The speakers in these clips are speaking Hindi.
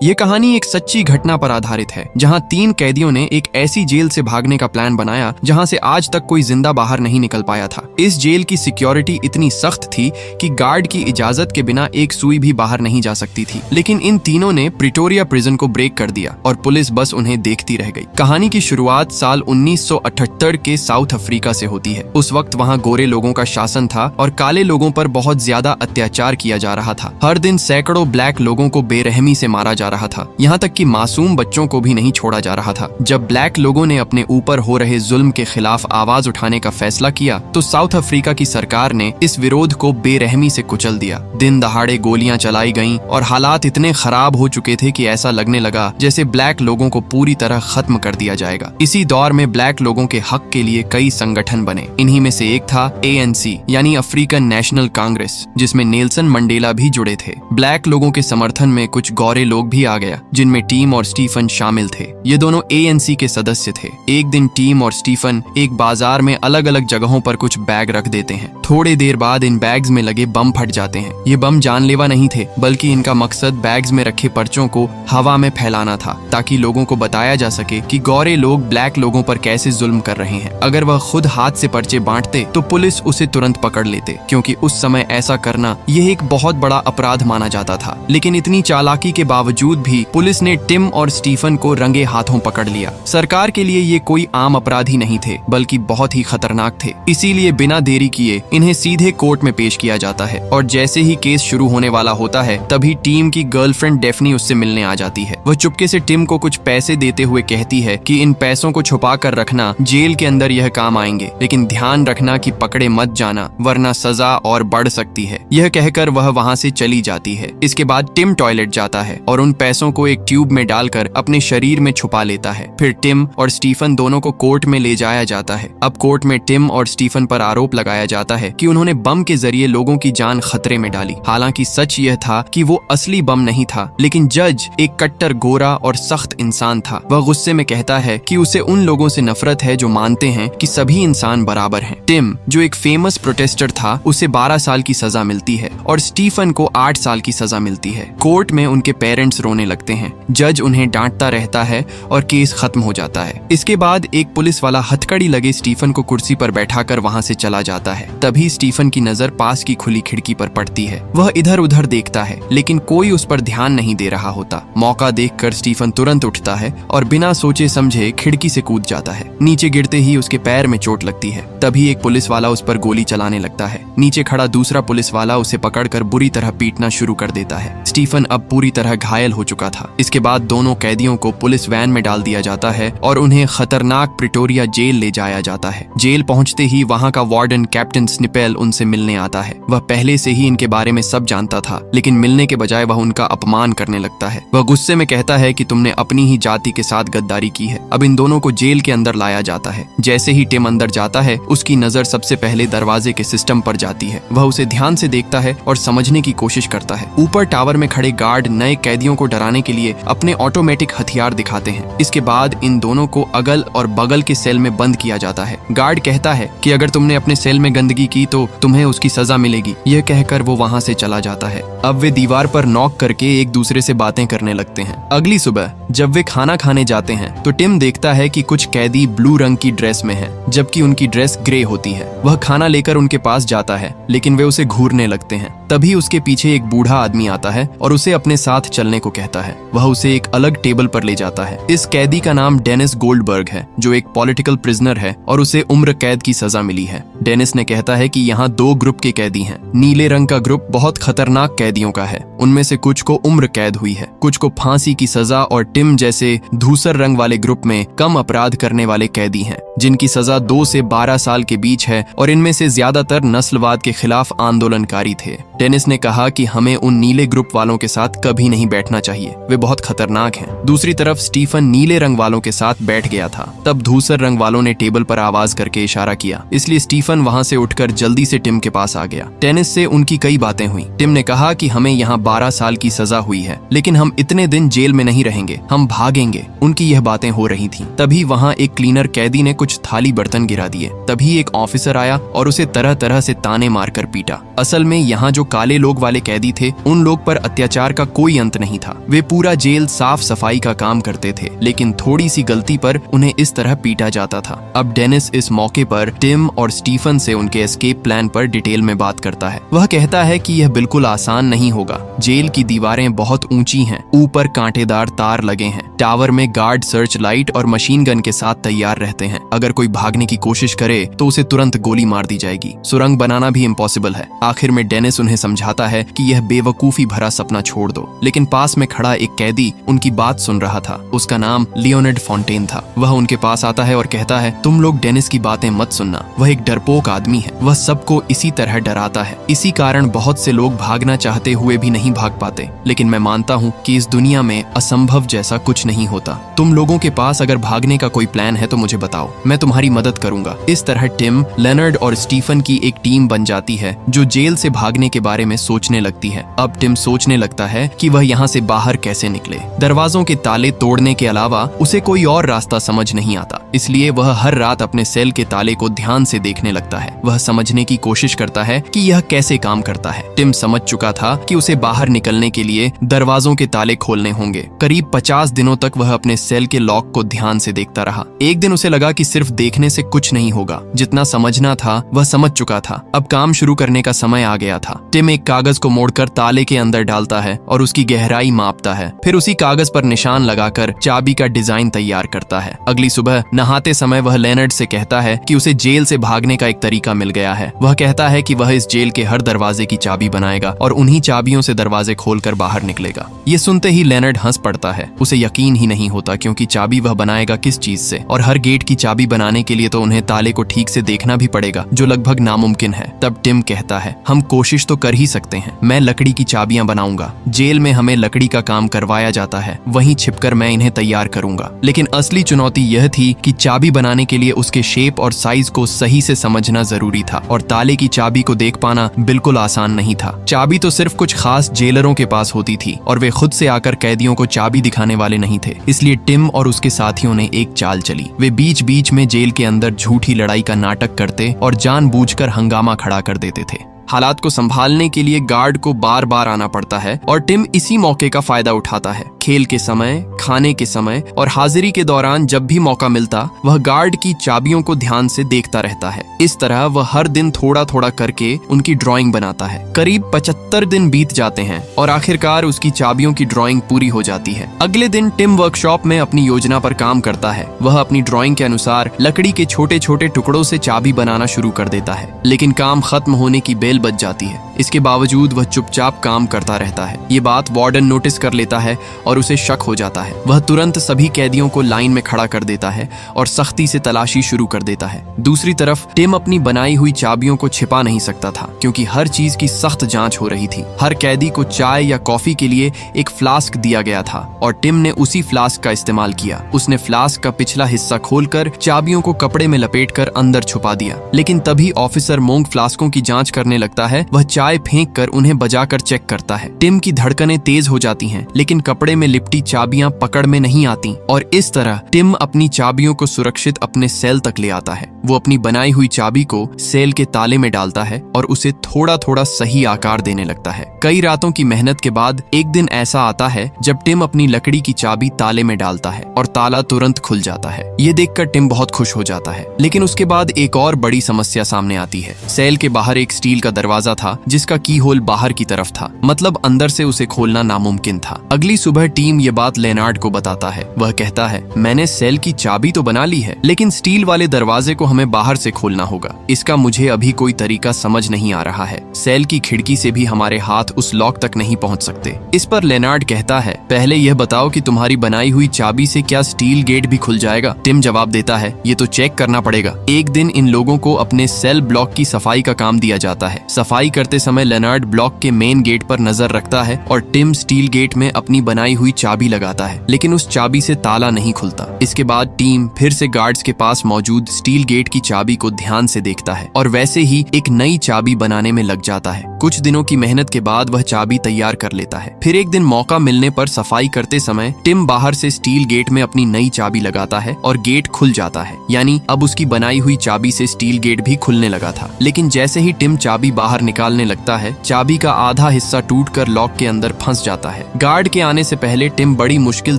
ये कहानी एक सच्ची घटना पर आधारित है, जहां 3 कैदियों ने एक ऐसी जेल से भागने का प्लान बनाया जहां से आज तक कोई जिंदा बाहर नहीं निकल पाया था। इस जेल की सिक्योरिटी इतनी सख्त थी कि गार्ड की इजाजत के बिना एक सुई भी बाहर नहीं जा सकती थी। लेकिन इन तीनों ने प्रिटोरिया प्रिजन को ब्रेक कर दिया और पुलिस बस उन्हें देखती रह गई। कहानी की शुरुआत साल 1978 के साउथ अफ्रीका से होती है। उस वक्त वहाँ गोरे लोगों का शासन था और काले लोगों पर बहुत ज्यादा अत्याचार किया जा रहा था। हर दिन सैकड़ों ब्लैक लोगों को बेरहमी से मारा जा रहा था, यहाँ तक कि मासूम बच्चों को भी नहीं छोड़ा जा रहा था। जब ब्लैक लोगों ने अपने ऊपर हो रहे जुल्म के खिलाफ आवाज उठाने का फैसला किया तो साउथ अफ्रीका की सरकार ने इस विरोध को बेरहमी से कुचल दिया। दिन दहाड़े गोलियां चलाई गईं और हालात इतने खराब हो चुके थे कि ऐसा लगने लगा जैसे ब्लैक लोगों को पूरी तरह खत्म कर दिया जाएगा। इसी दौर में ब्लैक लोगों के हक के लिए कई संगठन बने। इन्हीं में से एक था ANC यानी अफ्रीकन नेशनल कांग्रेस, जिसमें नेल्सन मंडेला भी जुड़े थे। ब्लैक लोगों के समर्थन में कुछ गोरे लोग भी आ गया, जिनमें टीम और स्टीफन शामिल थे। ये दोनों ANC के सदस्य थे। एक दिन टीम और स्टीफन एक बाजार में अलग अलग जगहों पर कुछ बैग रख देते हैं। थोड़ी देर बाद इन बैग्स में लगे बम फट जाते हैं। ये बम जानलेवा नहीं थे, बल्कि इनका मकसद बैग्स में रखे पर्चों को हवा में फैलाना था, ताकि लोगों को बताया जा सके कि गोरे लोग ब्लैक लोगों पर कैसे जुल्म कर रहे हैं। अगर वह खुद हाथ से पर्चे बांटते तो पुलिस उसे तुरंत पकड़ लेते, क्योंकि उस समय ऐसा करना यह एक बहुत बड़ा अपराध माना जाता था। लेकिन इतनी चालाकी के बावजूद भी पुलिस ने टिम और स्टीफन को रंगे हाथों पकड़ लिया। सरकार के लिए ये कोई आम अपराधी नहीं थे, बल्कि बहुत ही खतरनाक थे। इसीलिए बिना देरी किए इन्हें सीधे कोर्ट में पेश किया जाता है और जैसे ही केस शुरू होने वाला होता है तभी टीम की गर्लफ्रेंड डेफनी उससे मिलने आ जाती है। वह चुपके से टिम को कुछ पैसे देते हुए कहती है कि इन पैसों को छुपा कर रखना, जेल के अंदर यह काम आएंगे, लेकिन ध्यान रखना कि पकड़े मत जाना, वरना सजा और बढ़ सकती है। यह कहकर वह वहाँ से चली जाती है। इसके बाद टिम टॉयलेट जाता है और उन पैसों को एक ट्यूब में डालकर अपने शरीर में छुपा लेता है। फिर टिम और स्टीफन दोनों को कोर्ट में ले जाया जाता है। अब कोर्ट में टिम और स्टीफन पर आरोप लगाया जाता है कि उन्होंने बम के जरिए लोगों की जान खतरे में डाली। हालांकि सच यह था कि वो असली बम नहीं था, लेकिन जज एक कट्टर गोरा और सख्त इंसान था। वह गुस्से में कहता है कि उसे उन लोगों से नफरत है जो मानते हैं कि सभी इंसान बराबर हैं। टिम, जो एक फेमस प्रोटेस्टर था, उसे 12 साल की सजा मिलती है और स्टीफन को 8 साल की सजा मिलती है। कोर्ट में उनके पेरेंट्स रोने लगते हैं। जज उन्हें डांटता रहता है और केस खत्म हो जाता है। इसके बाद एक पुलिस वाला हथकड़ी लगे स्टीफन को कुर्सी पर बैठाकर वहां से चला जाता है। तभी स्टीफन की नजर पास की खुली खिड़की पर पड़ती है। वह इधर उधर देखता है, लेकिन कोई उस पर ध्यान नहीं दे रहा होता। मौका देखकर स्टीफन तुरंत उठता है और बिना सोचे समझे खिड़की से कूद जाता है। नीचे गिरते ही उसके पैर में चोट लगती है। तभी एक पुलिस वाला उस पर गोली चलाने लगता है। नीचे खड़ा दूसरा पुलिस वाला उसे पकड़कर बुरी तरह पीटना शुरू कर देता है। स्टीफन अब पूरी तरह घायल हो चुका था। इसके बाद दोनों कैदियों को पुलिस वैन में डाल दिया जाता है और उन्हें खतरनाक प्रिटोरिया जेल ले जाया जाता है। जेल पहुंचते ही वहां का वार्डन कैप्टन स्निपेल उनसे मिलने आता है। वह पहले से ही इनके बारे में सब जानता था, लेकिन मिलने के बजाय वह उनका अपमान करने लगता है। वह गुस्से में कहता है कि तुमने अपनी ही जाति के साथ गद्दारी की है। अब इन दोनों को जेल के अंदर लाया जाता है। जैसे ही टिम अंदर जाता है, उसकी नजर सबसे पहले दरवाजे के सिस्टम पर जाती है। वह उसे ध्यान से देखता है और समझने की कोशिश करता है। ऊपर टावर में खड़े गार्ड नए कैदियों को डराने के लिए अपने ऑटोमेटिक हथियार दिखाते हैं। इसके बाद इन दोनों को अगल और बगल के सेल में बंद किया जाता है। गार्ड कहता है कि अगर तुमने अपने सेल में गंदगी की तो तुम्हें उसकी सजा मिलेगी। यह कहकर वो वहां से चला जाता है। अब वे दीवार पर नॉक करके एक दूसरे से बातें करने लगते हैं। अगली सुबह जब वे खाना खाने जाते हैं तो टिम देखता है कि कुछ कैदी ब्लू रंग की ड्रेस में हैं, जबकि उनकी ड्रेस ग्रे होती है। वह खाना लेकर उनके पास जाता है, लेकिन वे उसे घूरने लगते हैं। तभी उसके पीछे एक बूढ़ा आदमी आता है और उसे अपने साथ चलने को कहता है। वह उसे एक अलग टेबल पर ले जाता है। इस कैदी का नाम डेनिस गोल्डबर्ग है, जो एक पॉलिटिकल प्रिजनर है और उसे उम्र कैद की सजा मिली है। डेनिस ने कहता है कि यहाँ 2 ग्रुप के कैदी हैं। नीले रंग का ग्रुप बहुत खतरनाक कैदियों का है। उनमें से कुछ को उम्र कैद हुई है, कुछ को फांसी की सजा, और टिम जैसे धूसर रंग वाले ग्रुप में कम अपराध करने वाले कैदी हैं, जिनकी सजा 2 से 12 साल के बीच है और इनमें से ज्यादातर नस्लवाद के खिलाफ आंदोलनकारी थे। डेनिस ने कहा कि हमें उन नीले ग्रुप वालों के साथ कभी नहीं बैठना चाहिए, वे बहुत खतरनाक हैं। दूसरी तरफ स्टीफन नीले रंग वालों के साथ बैठ गया था। तब धूसर रंग वालों ने टेबल पर आवाज करके इशारा किया, इसलिए स्टीफन वहां से उठकर जल्दी से टिम के पास आ गया। डेनिस से उनकी कई बातें हुई। टिम ने कहा कि हमें यहाँ 12 साल की सजा हुई है, लेकिन हम इतने दिन जेल में नहीं रहेंगे, हम भागेंगे। उनकी यह बातें हो रही थी। तभी वहाँ एक क्लीनर कैदी ने कुछ थाली बर्तन गिरा दिए। तभी एक ऑफिसर आया और उसे तरह तरह से ताने मारकर पीटा। असल में यहाँ जो काले लोग वाले कैदी थे, उन लोग पर अत्याचार का कोई अंत नहीं था। वे पूरा जेल साफ सफाई का काम करते थे, लेकिन थोड़ी सी गलती पर उन्हें इस तरह पीटा जाता था। अब डेनिस इस मौके पर टिम और स्टीफन से उनके एस्केप प्लान पर डिटेल में बात करता है। वह कहता है कि यह बिल्कुल आसान नहीं होगा। जेल की दीवारें बहुत ऊंची हैं, ऊपर कांटेदार तार लगे हैं, टावर में गार्ड सर्च लाइट और मशीन गन के साथ तैयार रहते हैं। अगर कोई भागने की कोशिश करे तो उसे तुरंत गोली मार दी जाएगी। सुरंग बनाना भी इम्पॉसिबल है। आखिर में डेनिस उन्हें समझाता है कि यह बेवकूफी भरा सपना छोड़ दो, लेकिन पास में खड़ा एक कैदी उनकी बात सुन रहा था। उसका नाम लियोनिड फॉन्टेन था। वह उनके पास आता है और कहता है, तुम लोग डेनिस की बातें मत सुनना, वह एक डरपोक आदमी है। वह सबको इसी तरह डराता है। इसी कारण बहुत से लोग भागना चाहते हुए भी नहीं भाग पाते। लेकिन मैं मानता हूँ कि इस दुनिया में असंभव जैसा कुछ नहीं होता। तुम लोगों के पास अगर भागने का कोई प्लान है तो मुझे बताओ, मैं तुम्हारी मदद करूंगा। इस तरह टिम, लेनर्ड और स्टीफन की एक टीम बन जाती है जो जेल से भागने के बारे में सोचने लगती है। अब टिम सोचने लगता है कि वह यहाँ से बाहर कैसे निकले। दरवाजों के ताले तोड़ने के अलावा उसे कोई और रास्ता समझ नहीं आता, इसलिए वह हर रात अपने सेल के ताले को ध्यान से देखने लगता है। वह समझने की कोशिश करता है कि यह कैसे काम करता है। टिम समझ चुका था कि उसे बाहर निकलने के लिए दरवाजों के ताले खोलने होंगे। करीब 50 दिनों तक वह अपने सेल के लॉक को ध्यान से देखता रहा। एक दिन उसे लगा कि सिर्फ देखने से कुछ नहीं होगा। जितना समझना था वह समझ चुका था। अब काम शुरू करने का समय आ गया था। टिम एक कागज को मोड़कर ताले के अंदर डालता है और उसकी गहराई मापता है। फिर उसी कागज पर निशान लगाकर चाबी का डिजाइन तैयार करता है। अगली सुबह नहाते समय वह लेनर्ड से कहता है कि उसे जेल से भागने का एक तरीका मिल गया है। वह कहता है कि वह इस जेल के हर दरवाजे की चाबी बनाएगा और उन्हीं चाबियों से दरवाजे खोलकर बाहर निकलेगा। ये सुनते ही लेनर्ड हंस पड़ता है। उसे यकीन ही नहीं होता क्योंकि चाबी वह बनाएगा किस चीज से, और हर गेट की चाबी बनाने के लिए तो उन्हें ताले को ठीक से देखना भी पड़ेगा, जो लगभग नामुमकिन है। तब टिम कहता है, हम कोशिश तो कर ही सकते हैं। मैं लकड़ी की चाबियां बनाऊंगा। जेल में हमें लकड़ी का काम करवाया जाता है, वहीं छिपकर मैं इन्हें तैयार करूंगा। लेकिन असली चुनौती यह थी कि चाबी बनाने के लिए उसके शेप और साइज को सही से समझना जरूरी था, और ताले की चाबी को देख पाना बिल्कुल आसान नहीं था। चाबी तो सिर्फ कुछ खास जेलरों के पास होती थी और वे खुद से आकर कैदियों को चाबी दिखाने वाले नहीं थे। इसलिए टिम और उसके साथियों ने एक चाल चली। वे बीच बीच में जेल के अंदर झूठी लड़ाई का नाटक करते और जानबूझकर हंगामा खड़ा कर देते थे। हालात को संभालने के लिए गार्ड को बार बार आना पड़ता है और टिम इसी मौके का फायदा उठाता है। खेल के समय, खाने के समय और हाजिरी के दौरान जब भी मौका मिलता वह गार्ड की चाबियों को ध्यान से देखता रहता है। इस तरह वह हर दिन थोड़ा थोड़ा करके उनकी ड्राइंग बनाता है। करीब 75 दिन बीत जाते हैं और आखिरकार उसकी चाबियों की ड्राइंग पूरी हो जाती है। अगले दिन टिम वर्कशॉप में अपनी योजना पर काम करता है। वह अपनी ड्राइंग के अनुसार लकड़ी के छोटे छोटे टुकड़ों से चाबी बनाना शुरू कर देता है, लेकिन काम खत्म होने की बेल बज जाती है। इसके बावजूद वह चुपचाप काम करता रहता है। ये बात वार्डन नोटिस कर लेता है और उसे शक हो जाता है। वह तुरंत सभी कैदियों को लाइन में खड़ा कर देता है और सख्ती से तलाशी शुरू कर देता है। दूसरी तरफ टिम अपनी बनाई हुई चाबियों को छिपा नहीं सकता था, क्योंकि हर चीज की सख्त जांच हो रही थी। हर कैदी को चाय या कॉफी के लिए एक फ्लास्क दिया गया था और टिम ने उसी फ्लास्क का इस्तेमाल किया। उसने फ्लास्क का पिछला हिस्सा खोलकर चाबियों को कपड़े में लपेटकर अंदर छुपा दिया। लेकिन तभी ऑफिसर मोंग फ्लास्कों की जांच करने लगता है। वह चाय फेंक कर उन्हें बजाकर चेक करता है। टिम की धड़कनें तेज हो जाती हैं, लेकिन कपड़े में लिपटी चाबियां पकड़ में नहीं आती और इस तरह टिम अपनी चाबियों को सुरक्षित अपने सेल तक ले आता है। वो अपनी बनाई हुई चाबी को सेल के ताले में डालता है और उसे थोड़ा थोड़ा सही आकार देने लगता है। कई रातों की मेहनत के बाद एक दिन ऐसा आता है जब टिम अपनी लकड़ी की चाबी ताले में डालता है और ताला तुरंत खुल जाता है। ये देखकर टिम बहुत खुश हो जाता है, लेकिन उसके बाद एक और बड़ी समस्या सामने आती है। सेल के बाहर एक स्टील का दरवाजा था जिसका की होल बाहर की तरफ था, मतलब अंदर से उसे खोलना नामुमकिन था। अगली सुबह टीम ये बात लेनार्ड को बताता है। वह कहता है, मैंने सेल की चाबी तो बना ली है, लेकिन स्टील वाले दरवाजे को हमें बाहर से खोलना होगा। इसका मुझे अभी कोई तरीका समझ नहीं आ रहा है। सेल की खिड़की से भी हमारे हाथ उस लॉक तक नहीं पहुंच सकते। इस पर लेनार्ड कहता है, पहले यह बताओ कि तुम्हारी बनाई हुई चाबी से क्या स्टील गेट भी खुल जाएगा? टिम जवाब देता है, ये तो चेक करना पड़ेगा। एक दिन इन लोगों को अपने सेल ब्लॉक की सफाई का काम दिया जाता है। सफाई करते समय लेनार्ड ब्लॉक के मेन गेट पर नजर रखता है और टिम स्टील गेट में अपनी बनाई हुई चाबी लगाता है, लेकिन उस चाबी से ताला नहीं खुलता। इसके बाद टीम फिर से गार्ड्स के पास मौजूद स्टील गेट की चाबी को ध्यान से देखता है और वैसे ही एक नई चाबी बनाने में लग जाता है। कुछ दिनों की मेहनत के बाद वह चाबी तैयार कर लेता है। फिर एक दिन मौका मिलने पर सफाई करते समय टिम बाहर से स्टील गेट में अपनी नई चाबी लगाता है और गेट खुल जाता है। यानी अब उसकी बनाई हुई चाबी से स्टील गेट भी खुलने लगा था। लेकिन जैसे ही टिम चाबी बाहर निकालने लगता है चाबी का आधा हिस्सा टूटकर लॉक के अंदर फंस जाता है। गार्ड के आने से पहले टिम बड़ी मुश्किल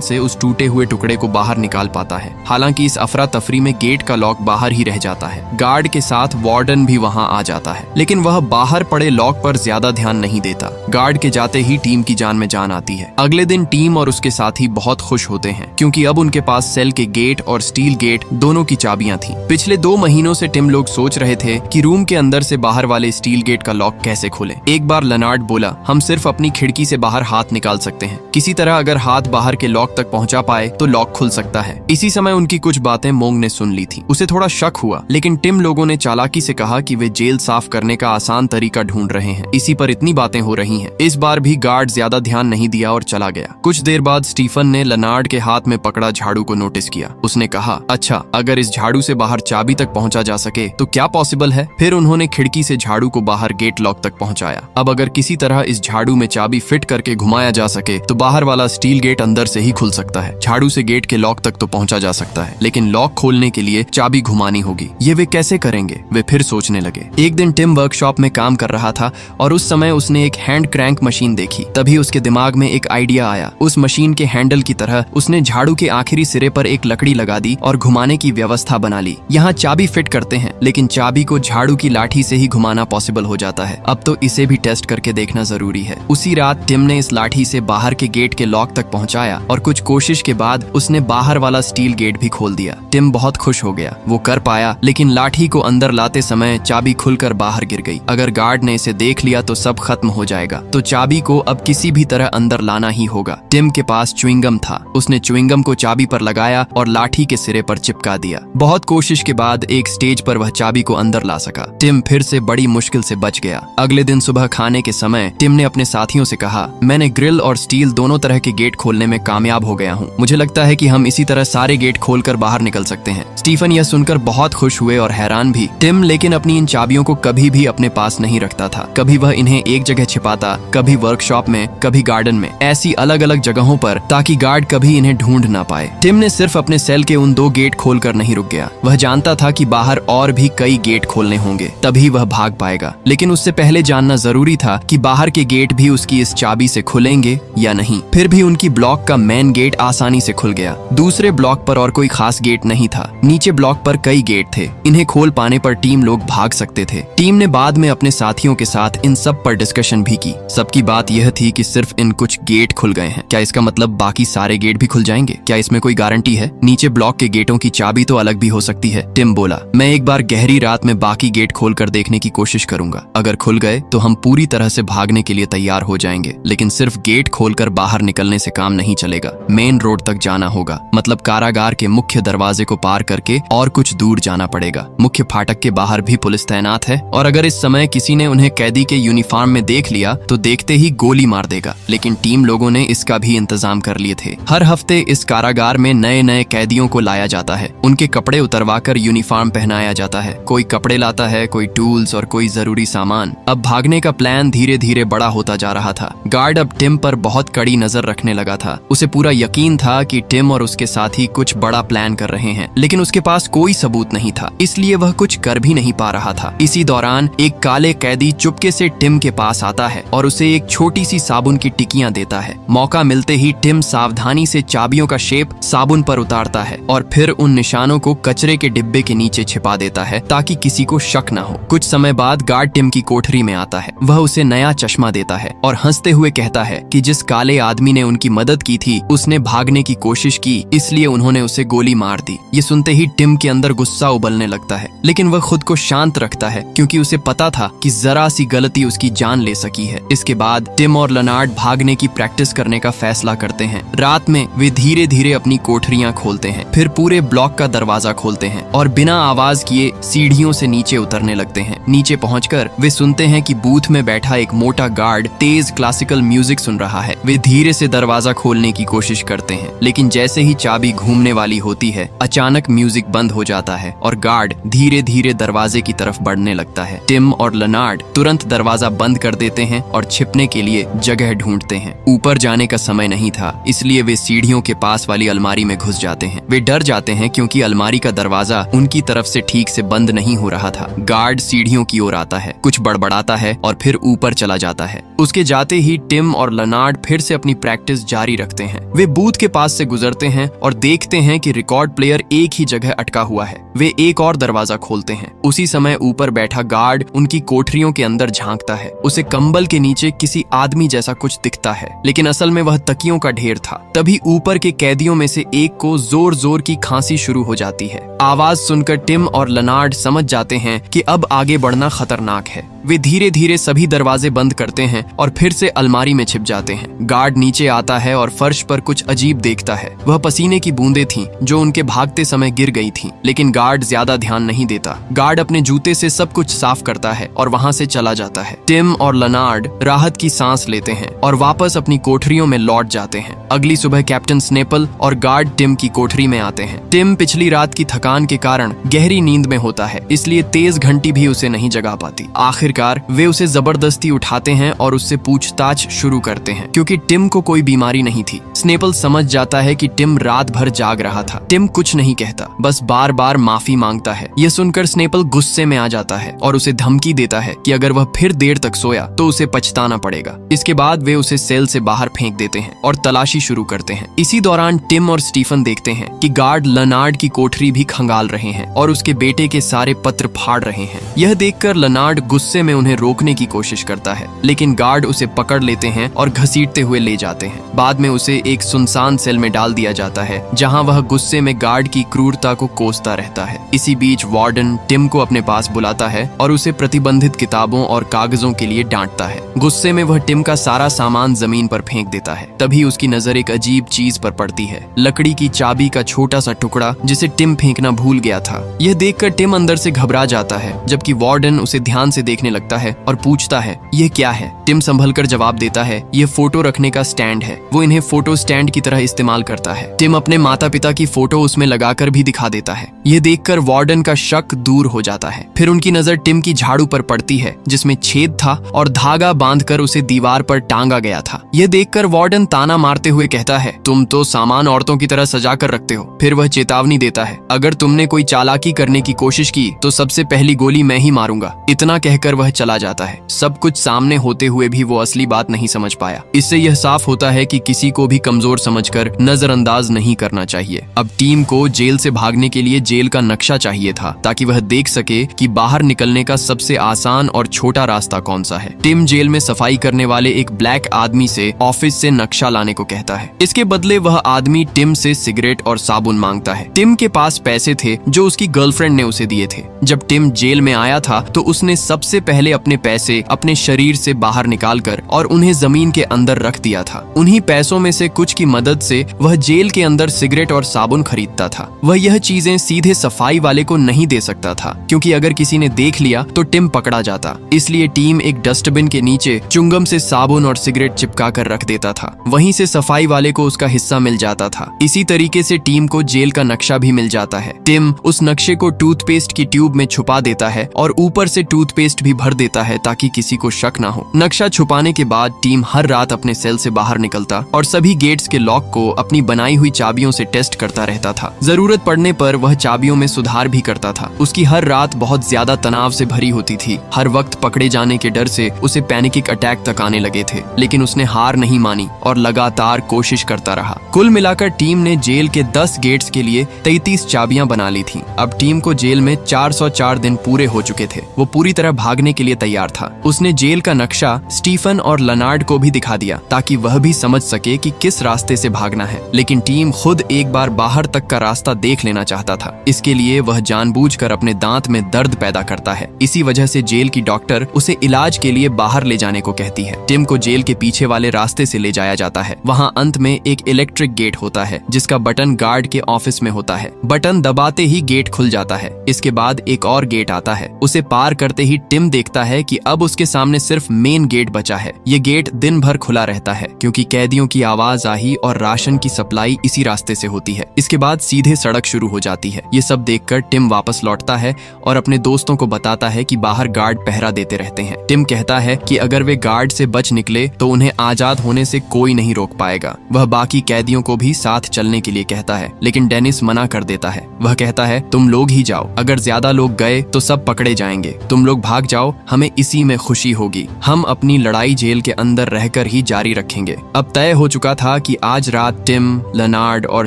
से उस टूटे हुए टुकड़े को बाहर निकाल पाता है। हालांकि इस अफरा तफरी में गेट का लॉक बाहर ही रह जाता है। गार्ड के साथ वार्डन भी वहां आ जाता है, लेकिन वह बाहर पड़े लॉक पर ज्यादा ध्यान नहीं देता। गार्ड के जाते ही टीम की जान में जान आती है। अगले दिन टीम और उसके साथी बहुत खुश होते हैं क्योंकि अब उनके पास सेल के गेट और स्टील गेट दोनों की चाबियां थी। पिछले 2 महीनों से टिम लोग सोच रहे थे कि रूम के अंदर से बाहर वाले स्टील गेट का लॉक कैसे खोलें। एक बार लेनार्ड बोला, हम सिर्फ अपनी खिड़की से बाहर हाथ निकाल सकते हैं। किसी तरह अगर हाथ बाहर के लॉक तक पहुंचा पाए तो लॉक खुल सकता है। इसी समय उनकी कुछ बातें मोंग ने सुन ली थी। उसे थोड़ा शक हुआ, लेकिन टिम लोगों ने चालाकी से कहा कि वे जेल साफ करने का आसान तरीका ढूंढ रहे हैं। इसी पर इतनी बातें हो रही हैं। इस बार भी गार्ड ज्यादा ध्यान नहीं दिया और चला गया। कुछ देर बाद स्टीफन ने लेनार्ड के हाथ में पकड़ा झाड़ू को नोटिस किया। उसने कहा, अच्छा, अगर इस झाड़ू से बाहर चाबी तक पहुंचा जा सके तो क्या पॉसिबल है? फिर उन्होंने खिड़की से झाड़ू को बाहर गेट लॉक तक पहुंचाया। अब अगर किसी तरह इस झाड़ू में चाबी फिट करके घुमाया जा सके तो बाहर वाला स्टील गेट अंदर से ही खुल सकता है। झाड़ू से गेट के लॉक तक तो पहुंचा जा सकता है, लेकिन लॉक खोलने के लिए चाबी घुमानी होगी। ये वे कैसे करेंगे? वे फिर सोचने लगे। एक दिन टिम वर्कशॉप में काम कर रहा था और उस समय उसने एक हैंड क्रैंक मशीन देखी। तभी उसके दिमाग में एक आइडिया आया। उस मशीन के हैंडल की तरह उसने झाड़ू के आखिरी सिरे पर एक लकड़ी लगा दी और घुमाने की व्यवस्था बना ली। यहाँ चाबी फिट करते हैं, लेकिन चाबी को झाड़ू की लाठी से ही घुमाना पॉसिबल हो जाता है। अब तो इसे भी टेस्ट करके देखना जरूरी है। उसी रात टिम ने इस लाठी से बाहर के गेट के लॉक तक पहुंचाया और कुछ कोशिश के बाद उसने बाहर वाला स्टील गेट भी खोल दिया। टिम बहुत खुश हो गया। वो कर पाया, लेकिन लाठी को अंदर लाते समय चाबी खुलकर बाहर गिर गई। अगर गार्ड ने इसे देख लिया तो सब खत्म हो जाएगा। तो चाबी को अब किसी भी तरह अंदर लाना ही होगा। टिम के पास च्युइंगम था। उसने च्युइंगम को चाबी पर लगाया और लाठी के सिरे पर चिपका दिया। बहुत कोशिश के बाद एक स्टेज पर वह चाबी को अंदर ला सका। टिम फिर से बड़ी मुश्किल से बच गया। अगले दिन सुबह खाने के समय टिम ने अपने साथियों से कहा, मैंने ग्रिल और स्टील दोनों तरह के गेट खोलने में कामयाब हो गया हूँ। मुझे लगता है कि हम इसी तरह सारे गेट खोलकर बाहर निकल सकते हैं। स्टीफन यह सुनकर बहुत खुश हुए और हैरान भी। टिम लेकिन अपनी इन चाबियों को कभी भी अपने पास नहीं रखता था। कभी वह इन्हें एक जगह छिपाता, कभी वर्कशॉप में, कभी गार्डन में, ऐसी अलग अलग जगहों पर, ताकि गार्ड कभी इन्हें ढूंढ ना पाए। टिम ने सिर्फ अपने सेल के उन 2 गेट खोलकर नहीं रुक गया। वह जानता था कि बाहर और भी कई गेट खोलने होंगे, तभी वह भाग पाएगा। लेकिन उससे पहले जानना जरूरी था कि बाहर के गेट भी उसकी इस चाबी से खुलेंगे या नहीं। फिर भी उनकी ब्लॉक का मेन गेट आसानी से खुल गया। दूसरे ब्लॉक पर और कोई खास गेट नहीं था। नीचे ब्लॉक पर कई गेट थे। इन्हें खोल पाने पर टीम लोग भाग सकते थे। टीम ने बाद में अपने साथियों के साथ इन सब पर डिस्कशन भी की। सबकी बात यह थी कि सिर्फ इन कुछ गेट खुल गए हैं। क्या इसका मतलब बाकी सारे गेट भी खुल जाएंगे? क्या इसमें कोई गारंटी है? नीचे ब्लॉक के गेटों की चाबी तो अलग भी हो सकती है। टिम बोला, मैं एक बार गहरी रात में बाकी गेट खोलकर देखने की कोशिश करूंगा। अगर खुल गए तो हम पूरी तरह से भागने के लिए तैयार हो जाएंगे। लेकिन सिर्फ गेट खोलकर बाहर निकलने से काम नहीं चलेगा। मेन रोड तक जाना होगा, मतलब कारागार के मुख्य दरवाजे को पार करके और कुछ दूर जाना पड़ेगा। मुख्य फाटक के बाहर भी पुलिस तैनात है और अगर इस समय किसी ने उन्हें कैदी के यूनिफॉर्म में देख लिया तो देखते ही गोली मार देगा। लेकिन टीम लोगों ने इसका भी इंतजाम कर लिए थे। हर हफ्ते इस कारागार में नए नए कैदियों को लाया जाता है। उनके कपड़े उतरवाकर यूनिफॉर्म पहनाया जाता है। कोई कपड़े लाता है, कोई टूल्स और कोई जरूरी सामान। अब भागने का प्लान धीरे धीरे बड़ा होता जा रहा था। गार्ड अब टिम पर बहुत कड़ी नजर रखने लगा था। उसे पूरा यकीन था कि टिम और उसके साथी कुछ बड़ा प्लान कर रहे हैं, लेकिन उसके पास कोई सबूत नहीं था, इसलिए वह कुछ कर भी नहीं पा रहा था। इसी दौरान एक काले कैदी चुपके से टिम के पास आता है और उसे एक छोटी सी साबुन की टिकियां देता है। मौका मिलते ही टिम सावधानी से चाबियों का शेप साबुन पर उतारता है और फिर उन निशानों को कचरे के डिब्बे के नीचे छिपा देता है ताकि किसी को शक न हो। कुछ समय बाद गार्ड टिम की कोठरी में आता है। वह उसे नया चश्मा देता है और हंसते हुए कहता है कि जिस काले आदमी ने उनकी मदद की थी उसने भागने की कोशिश की, इसलिए उन्होंने उसे गोली मार दी। ये सुनते ही टिम के अंदर गुस्सा उबलने लगता है, लेकिन वह खुद को शांत रखता है क्योंकि उसे पता था कि जरा सी गलती उसकी जान ले सकी है। इसके बाद टिम और लेनार्ड भागने की प्रैक्टिस करने का फैसला करते हैं। रात में वे धीरे धीरे अपनी कोठरियां खोलते हैं, फिर पूरे ब्लॉक का दरवाजा खोलते हैं और बिना आवाज किए सीढ़ियों से नीचे उतरने लगते हैं। नीचे पहुंचकर वे सुनते हैं कि बूथ में बैठा एक मोटा गार्ड तेज क्लासिकल म्यूजिक सुन रहा है। वे धीरे से दरवाजा खोलने की कोशिश करते हैं, लेकिन जैसे ही चाबी घूमने वाली होती है अचानक म्यूजिक बंद हो जाता है और गार्ड धीरे धीरे दरवाजे की तरफ बढ़ने लगता है। टिम और लेनार्ड तुरंत दरवाजा बंद कर देते हैं और छिपने के लिए जगह ढूंढते हैं। ऊपर जाने का समय नहीं था, इसलिए वे सीढ़ियों के पास वाली अलमारी में घुस जाते हैं। वे डर जाते हैं क्योंकि अलमारी का दरवाजा उनकी तरफ से ठीक से बंद नहीं हो रहा था। गार्ड सीढ़ियों की ओर आता है, कुछ बड़बड़ाता आता है और फिर ऊपर चला जाता है। उसके जाते ही टिम और लनार्ड फिर से अपनी प्रैक्टिस जारी रखते हैं। वे बूथ के पास से गुजरते हैं और देखते हैं कि रिकॉर्ड प्लेयर एक ही जगह अटका हुआ है। वे एक और दरवाजा खोलते हैं। उसी समय ऊपर बैठा गार्ड उनकी कोठरियों के अंदर झांकता है। उसे कंबल के नीचे किसी आदमी जैसा कुछ दिखता है, लेकिन असल में वह तकियों का ढेर था। तभी ऊपर के कैदियों में से एक को जोर जोर की खांसी शुरू हो जाती है। आवाज सुनकर टिम और लनार्ड समझ जाते हैं कि अब आगे बढ़ना खतरनाक है। वे धीरे धीरे सभी दरवाजे बंद करते हैं और फिर से अलमारी में छिप जाते हैं। गार्ड नीचे आता है और फर्श पर कुछ अजीब देखता है। वह पसीने की बूंदें थीं जो उनके भागते समय गिर गई थीं, लेकिन गार्ड ज्यादा ध्यान नहीं देता। गार्ड अपने जूते से सब कुछ साफ करता है और वहां से चला जाता है। टिम और लनार्ड राहत की सांस लेते हैं और वापस अपनी कोठरियों में लौट जाते हैं। अगली सुबह कैप्टन स्नेपल और गार्ड टिम की कोठरी में आते हैं। टिम पिछली रात की थकान के कारण गहरी नींद में होता है, इसलिए तेज घंटी भी उसे नहीं जगा पाती। आखिरकार वे उसे जबरदस्ती उठाते हैं और उससे पूछताछ शुरू करते हैं, क्योंकि टिम को कोई बीमारी नहीं थी। स्नेपल समझ जाता है कि टिम रात भर जाग रहा था। टिम कुछ नहीं कहता, बस बार बार माफी मांगता है। यह सुनकर स्नेपल गुस्से में आ जाता है और उसे धमकी देता है कि अगर वह फिर देर तक सोया तो उसे पछताना पड़ेगा। इसके बाद वे उसे सेल से बाहर फेंक देते हैं और तलाशी शुरू करते हैं। इसी दौरान टिम और स्टीफन देखते हैं कि गार्ड लनार्ड की कोठरी भी खंगाल रहे हैं और उसके बेटे के सारे पत्र फाड़ रहे हैं। यह देखकर लनार्ड गुस्से में उन्हें रोकने की कोशिश करता है, लेकिन गार्ड उसे पकड़ लेते हैं और घसीटते हुए ले जाते हैं। बाद में उसे एक सुनसान सेल में डाल दिया जाता है, जहां वह गुस्से में गार्ड की क्रूरता को कोसता रहता है। इसी बीच वार्डन टिम को अपने पास बुलाता है और उसे प्रतिबंधित किताबों और कागजों के लिए डांटता है। गुस्से में वह टिम का सारा सामान जमीन पर फेंक देता है। तभी उसकी नजर एक अजीब चीज पर पड़ती है, लकड़ी की चाबी का छोटा सा टुकड़ा जिसे टिम फेंकना भूल गया था। यह देखकर टिम अंदर से घबरा जाता है, जबकि वार्डन उसे ध्यान से देखने लगता है और पूछता है, यह क्या है? टिम संभलकर जवाब देता है, यह फोटो रखने का स्टैंड है। वो इन्हें फोटो स्टैंड की तरह इस्तेमाल करता है। टिम अपने माता पिता की फोटो उसमें लगाकर भी दिखा देता है। यह देखकर वार्डन का शक दूर हो जाता है। फिर उनकी नजर टिम की झाड़ू पर पड़ती है, जिसमें छेद था और धागा बांधकर उसे दीवार पर टांगा गया था। यह देखकर वार्डन ताना मारते हुए कहता है, तुम तो सामान औरतों की तरह सजा कर रखते हो। फिर वह चेतावनी देता है, अगर तुमने कोई चालाकी करने की कोशिश की तो सबसे पहली गोली मैं ही मारूंगा। इतना कहकर वह चला जाता है। सब कुछ सामने होते हुए भी वो असली बात नहीं समझ पाया। इससे यह साफ होता है कि किसी को भी कमजोर समझकर नजरअंदाज नहीं करना चाहिए। अब टीम को जेल से भागने के लिए जेल का नक्शा चाहिए था, ताकि वह देख सके कि बाहर निकलने का सबसे आसान और छोटा रास्ता कौन सा है। टिम जेल में सफाई करने वाले एक ब्लैक आदमी से ऑफिस से नक्शा लाने को कहता है। इसके बदले वह आदमी टिम से सिगरेट और साबुन मांगता है। टिम के पास पैसे थे जो उसकी गर्लफ्रेंड ने उसे दिए थे। जब टिम जेल में आया था तो उसने सबसे पहले अपने पैसे अपने शरीर से बाहर निकालकर और उन्हें जमीन के अंदर रख दिया था। उन्हीं पैसों में से कुछ की मदद से वह जेल के अंदर सिगरेट और साबुन खरीदता था। वह यह चीजें सीधे सफाई वाले को नहीं दे सकता था, क्योंकि अगर किसी ने देख लिया तो टिम पकड़ा जाता। इसलिए टीम एक डस्टबिन के नीचे चुंगम से साबुन और सिगरेट चिपका कर रख देता था। वहीं से सफाई वाले को उसका हिस्सा मिल जाता था। इसी तरीके से टीम को जेल का नक्शा भी मिल जाता है। टिम उस नक्शे को टूथपेस्ट की ट्यूब में छुपा देता है और ऊपर से टूथपेस्ट भी भर देता है, ताकि किसी को शक ना हो। नक्शा छुपाने के बाद टीम हर रात अपने सेल से बाहर निकलता और सभी गेट्स के लॉक को अपनी बनाई हुई चाबियों से टेस्ट करता रहता था। जरूरत पड़ने पर वह चाबियों में सुधार भी करता था। उसकी हर रात बहुत ज्यादा तनाव से भरी होती थी। हर वक्त पकड़े जाने के डर से उसे पैनिक अटैक तक आने लगे थे, लेकिन उसने हार नहीं मानी और लगातार कोशिश करता रहा। कुल मिलाकर टीम ने जेल के 10 गेट्स के लिए 33 चाबियां बना ली थी। अब टीम को जेल में 404 दिन पूरे हो चुके थे। वो पूरी तरह भागने के लिए तैयार था। उसने जेल का नक्शा स्टीफन और लनार्ड को भी दिखा दिया, ताकि वह भी समझ सके कि किस रास्ते से भागना है। लेकिन टीम खुद एक बार बाहर तक का रास्ता देख लेना चाहता था। इसके लिए वह जानबूझकर अपने दांत में दर्द पैदा करता है। इसी वजह से जेल की डॉक्टर उसे इलाज के लिए बाहर ले जाने को कहती है। टिम को जेल के पीछे वाले रास्ते से ले जाया जाता है। वहाँ अंत में एक इलेक्ट्रिक गेट होता है, जिसका बटन गार्ड के ऑफिस में होता है। बटन दबाते ही गेट खुल जाता है। इसके बाद एक और गेट आता है। उसे पार करते ही टिम देखता है कि अब उसके सामने सिर्फ मेन गेट बचा है। ये गेट दिन भर खुला रहता है, क्योंकि कैदियों की आवाजाही और राशन की सप्लाई इसी रास्ते से होती है। इसके बाद सीधे सड़क शुरू हो जाती है। ये सब देखकर टिम वापस लौटता है और अपने दोस्तों को बताता है कि बाहर गार्ड पहरा देते रहते हैं। टिम कहता है कि अगर वे गार्ड से बच निकले तो उन्हें आजाद होने से कोई नहीं रोक पाएगा। वह बाकी कैदियों को भी साथ चलने के लिए कहता है, लेकिन डेनिस मना कर देता है। वह कहता है, तुम लोग ही जाओ, अगर ज्यादा लोग गए तो सब पकड़े जाएंगे। तुम लोग भाग जाओ जाओ, हमें इसी में खुशी होगी, हम अपनी लड़ाई जेल के अंदर रहकर ही जारी रखेंगे। अब तय हो चुका था कि आज रात टिम, लेनार्ड और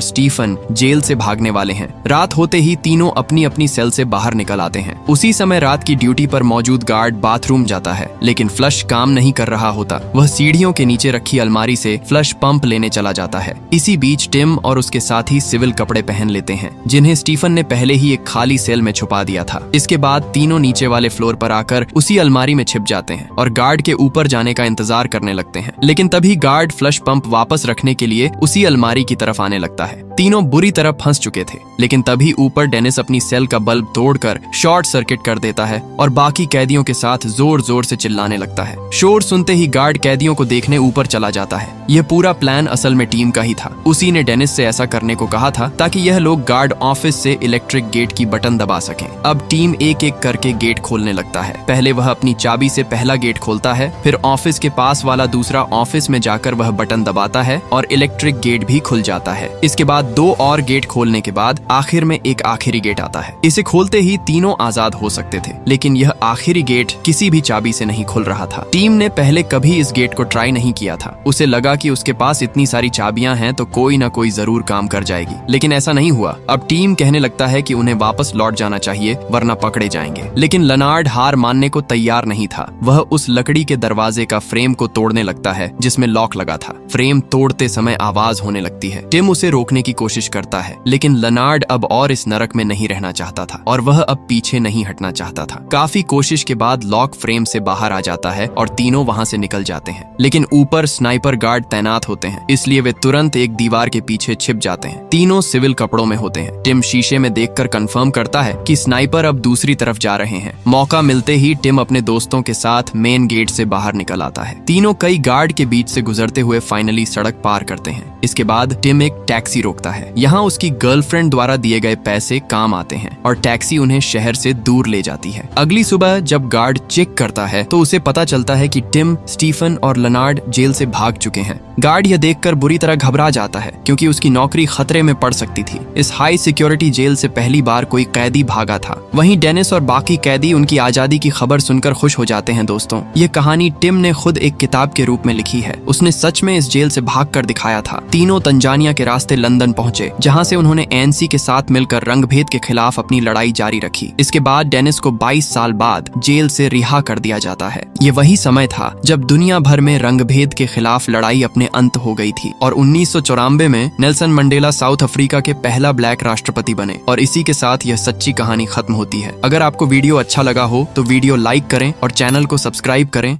स्टीफन जेल से भागने वाले हैं। रात होते ही तीनों अपनी अपनी सेल से बाहर निकल आते हैं। उसी समय रात की ड्यूटी पर मौजूद गार्ड बाथरूम जाता है, लेकिन फ्लश काम नहीं कर रहा होता। वह सीढ़ियों के नीचे रखी अलमारी से फ्लश पंप लेने चला जाता है। इसी बीच टिम और उसके साथी सिविल कपड़े पहन लेते हैं, जिन्हें स्टीफन ने पहले ही एक खाली सेल में छुपा दिया था। इसके बाद तीनों नीचे वाले फ्लोर पर आकर उसी अलमारी में छिप जाते हैं और गार्ड के ऊपर जाने का इंतजार करने लगते हैं। लेकिन तभी गार्ड फ्लश पंप वापस रखने के लिए उसी अलमारी की तरफ आने लगता है। तीनों बुरी तरह फंस चुके थे, लेकिन तभी ऊपर डेनिस अपनी सेल का बल्ब तोड़कर शॉर्ट सर्किट कर देता है और बाकी कैदियों के साथ जोर जोर से चिल्लाने लगता है। शोर सुनते ही गार्ड कैदियों को देखने ऊपर चला जाता है। यह पूरा प्लान असल में टीम का ही था। उसी ने डेनिस से ऐसा करने को कहा था ताकि यह लोग गार्ड ऑफिस से इलेक्ट्रिक गेट की बटन दबा सकें। अब टीम एक एक करके गेट खोलने लगता है। पहले वह अपनी चाबी से पहला गेट खोलता है, फिर ऑफिस के पास वाला दूसरा ऑफिस में जाकर वह बटन दबाता है और इलेक्ट्रिक गेट भी खुल जाता है। इसके बाद 2 और गेट खोलने के बाद आखिर में एक आखिरी गेट आता है। इसे खोलते ही तीनों आजाद हो सकते थे, लेकिन यह आखिरी गेट किसी भी चाबी से नहीं खुल रहा था। टीम ने पहले कभी इस गेट को ट्राई नहीं किया था। उसे लगा कि उसके पास इतनी सारी चाबियां हैं तो कोई ना कोई जरूर काम कर जाएगी, लेकिन ऐसा नहीं हुआ। अब टीम कहने लगता है कि उन्हें वापस लौट जाना चाहिए वरना पकड़े जाएंगे, लेकिन लेनार्ड हार मानने को तैयार नहीं था। वह उस लकड़ी के दरवाजे का फ्रेम को तोड़ने लगता है जिसमें लॉक लगा था। फ्रेम तोड़ते समय आवाज होने लगती है। टिम उसे रोकने की कोशिश करता है, लेकिन लेनार्ड अब और इस नरक में नहीं रहना चाहता था और वह अब पीछे नहीं हटना चाहता था। काफी कोशिश के बाद लॉक फ्रेम से बाहर आ जाता है और तीनों वहां से निकल जाते हैं, लेकिन ऊपर स्नाइपर गार्ड तैनात होते हैं, इसलिए वे तुरंत एक दीवार के पीछे छिप जाते हैं। तीनों सिविल कपड़ों में होते हैं। टिम शीशे में देखकर कंफर्म करता है कि स्नाइपर अब दूसरी तरफ जा रहे हैं। मौका मिलते ही टिम अपने दोस्तों के साथ मेन गेट से बाहर निकल आता है। तीनों कई गार्ड के बीच से गुजरते हुए फाइनली सड़क पार करते हैं। इसके बाद टिम एक टैक्सी रोकता है। यहाँ उसकी गर्लफ्रेंड द्वारा दिए गए पैसे काम आते हैं और टैक्सी उन्हें शहर से दूर ले जाती है। अगली सुबह जब गार्ड चेक करता है तो उसे पता चलता है कि टिम, स्टीफन और लेनार्ड जेल से भाग चुके हैं। गार्ड यह देखकर बुरी तरह घबरा जाता है क्योंकि उसकी नौकरी खतरे में पड़ सकती थी। इस हाई सिक्योरिटी जेल से पहली बार कोई कैदी भागा था। वहीं डेनिस और बाकी कैदी उनकी आजादी की खबर सुनकर खुश हो जाते हैं। दोस्तों, ये कहानी टिम ने खुद एक किताब के रूप में लिखी है। उसने सच में इस जेल से भागकर दिखाया था। तीनों तंजानिया के रास्ते लंदन पहुंचे, जहां से उन्होंने एएनसी के साथ मिलकर रंगभेद के खिलाफ अपनी लड़ाई जारी रखी। इसके बाद डेनिस को 22 साल बाद जेल से रिहा कर दिया जाता है। ये वही समय था जब दुनिया भर में रंगभेद के खिलाफ लड़ाई अपने अंत हो गई थी और 1994 में नेल्सन मंडेला साउथ अफ्रीका के पहला ब्लैक राष्ट्रपति बने। और इसी के साथ यह सच्ची कहानी खत्म होती है। अगर आपको वीडियो अच्छा लगा हो तो वीडियो लाइक करें और चैनल को सब्सक्राइब करें।